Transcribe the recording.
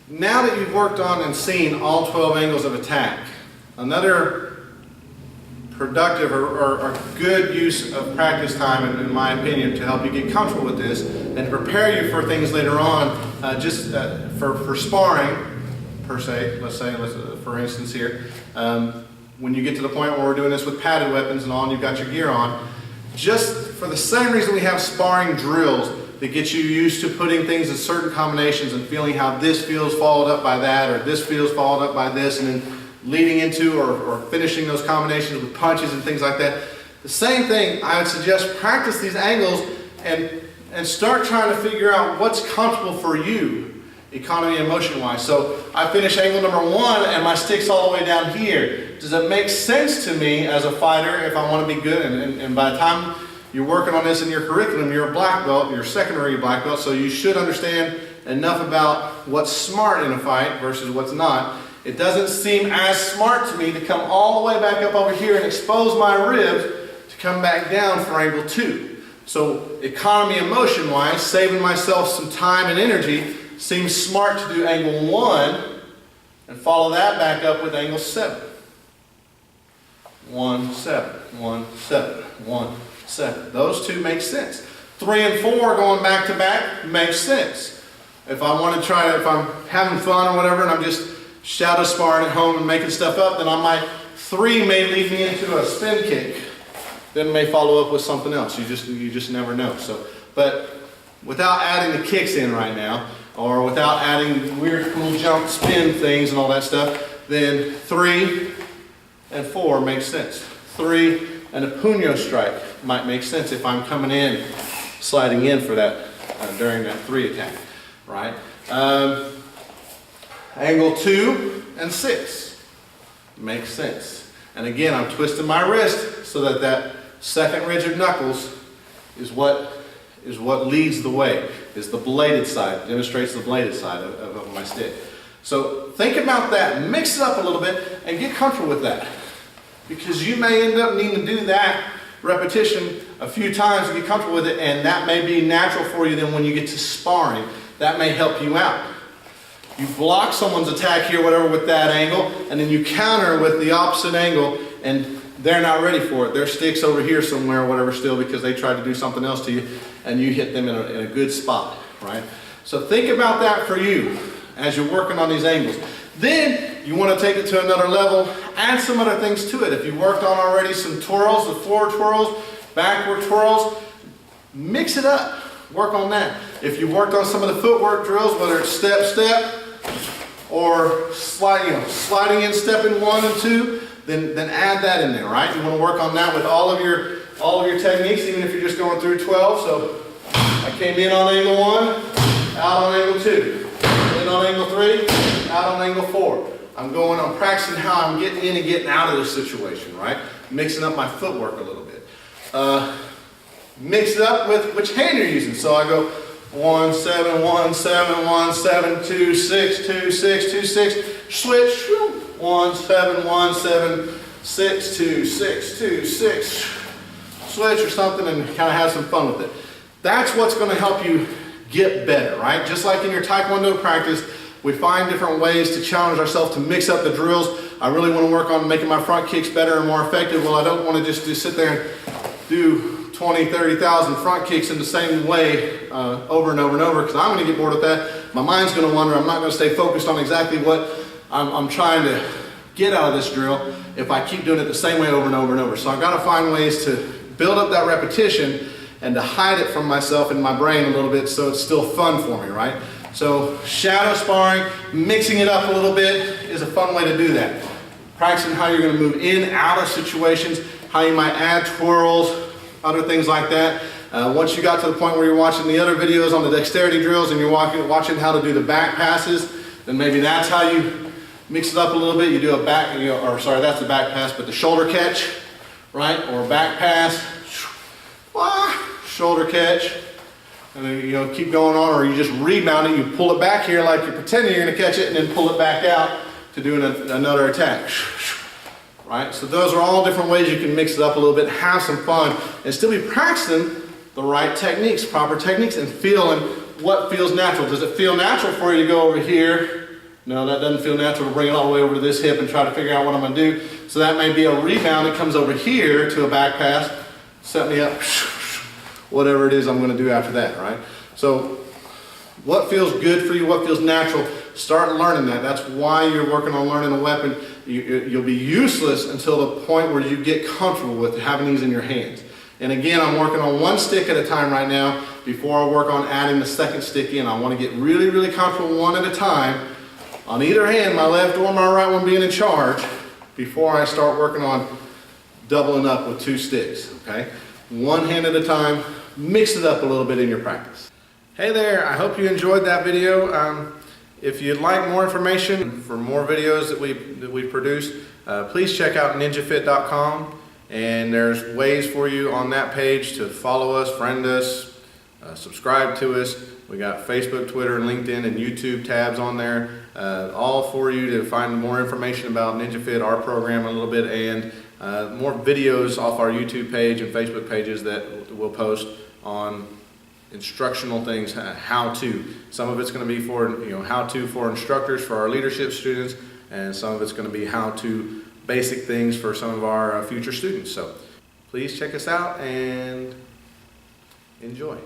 Now that you've worked on and seen all 12 angles of attack, another productive or good use of practice time, in my opinion, to help you get comfortable with this and to prepare you for things later on, for sparring, per se, for instance here, when you get to the point where we're doing this with padded weapons and all, and you've got your gear on, just for the same reason we have sparring drills that get you used to putting things in certain combinations and feeling how this feels followed up by that, or this feels followed up by this, and then leading into or finishing those combinations with punches and things like that. The same thing, I would suggest practice these angles and start trying to figure out what's comfortable for you, economy and motion wise. So I finish angle number 1 and my stick's all the way down here. Does it make sense to me as a fighter if I want to be good? And by the time you're working on this in your curriculum, you're a black belt, you're a secondary black belt, so you should understand enough about what's smart in a fight versus what's not. It doesn't seem as smart to me to come all the way back up over here and expose my ribs to come back down for angle 2. So economy and motion wise, saving myself some time and energy, seems smart to do angle 1 and follow that back up with angle 7. 1, 7, 1, 7, 1, 7. Those two make sense. 3 and 4 going back to back makes sense. If I want to try to, if I'm having fun or whatever and I'm just shadow sparring at home and making stuff up, then I might, 3 may lead me into a spin kick. Then may follow up with something else. You just never know. So, but without adding the kicks in right now, or without adding weird cool jump spin things and all that stuff, then 3 and 4 makes sense. 3 and a puño strike might make sense if I'm coming in, sliding in for that during that 3 attack, right? Angle 2 and 6 makes sense. And again, I'm twisting my wrist so that that second ridge of knuckles is what leads the way, is the bladed side, demonstrates the bladed side of my stick. So think about that, mix it up a little bit, and get comfortable with that. Because you may end up needing to do that repetition a few times to get comfortable with it, and that may be natural for you then when you get to sparring. That may help you out. You block someone's attack here, whatever, with that angle, and then you counter with the opposite angle, and they're not ready for it. Their stick's over here somewhere or whatever still because they tried to do something else to you, and you hit them in a good spot, right? So think about that for you as you're working on these angles. Then you want to take it to another level, add some other things to it. If you worked on already some twirls, the forward twirls, backward twirls, mix it up, work on that. If you worked on some of the footwork drills, whether it's step, step, or sliding in, stepping 1 and 2, then add that in there, right? You want to work on that with all of your techniques, even if you're just going through 12. So I came in on angle 1, out on angle 2, in on angle 3, out on angle 4. I'm practicing how I'm getting in and getting out of this situation, right? Mixing up my footwork a little bit. Mix it up with which hand you're using. So I go 1, 7, 1, 7, 1, 7, 2, 6, 2, 6, 2, 6, switch, 1, 7, 1, 7, 6, 2, 6, 2, 6, switch or something, and kind of have some fun with it. That's what's going to help you get better, right? Just like in your Taekwondo practice, we find different ways to challenge ourselves to mix up the drills. I really want to work on making my front kicks better and more effective. Well, I don't want to just sit there and do 20, 30,000 front kicks in the same way over and over and over, because I'm going to get bored with that. My mind's going to wander. I'm not going to stay focused on exactly what I'm trying to get out of this drill if I keep doing it the same way over and over and over. So I've got to find ways to build up that repetition and to hide it from myself in my brain a little bit so it's still fun for me, right? So shadow sparring, mixing it up a little bit is a fun way to do that. Practicing how you're going to move in, out of situations, how you might add twirls, other things like that. Once you got to the point where you're watching the other videos on the dexterity drills and you're watching how to do the back passes, then maybe that's how you mix it up a little bit. You do a back, or sorry, that's the back pass, but the shoulder catch, right? Or back pass, shoulder catch, and then keep going on, or you just rebound it, you pull it back here like you're pretending you're going to catch it, and then pull it back out to do another attack. Right? So those are all different ways you can mix it up a little bit, have some fun, and still be practicing the right techniques, proper techniques, and feeling what feels natural. Does it feel natural for you to go over here No, that doesn't feel natural to bring it all the way over to this hip and try to figure out what I'm going to do. So that may be a rebound that comes over here to a back pass, set me up, whatever it is I'm going to do after that, right? So what feels good for you, what feels natural, start learning that. That's why you're working on learning a weapon. You'll be useless until the point where you get comfortable with having these in your hands. And again, I'm working on one stick at a time right now before I work on adding the second stick in. I want to get really, really comfortable one at a time on either hand, my left or my right one being in charge, before I start working on doubling up with two sticks, okay? One hand at a time, mix it up a little bit in your practice. Hey there, I hope you enjoyed that video. If you'd like more information for more videos that we produce, please check out ninjafit.com, and there's ways for you on that page to follow us, friend us, subscribe to us. We got Facebook, Twitter, and LinkedIn and YouTube tabs on there, all for you to find more information about NinjaFit, our program a little bit, and more videos off our YouTube page and Facebook pages that we'll post on instructional things, how to. Some of it's going to be for how to for instructors, for our leadership students, and some of it's going to be how to basic things for some of our future students. So please check us out and enjoy.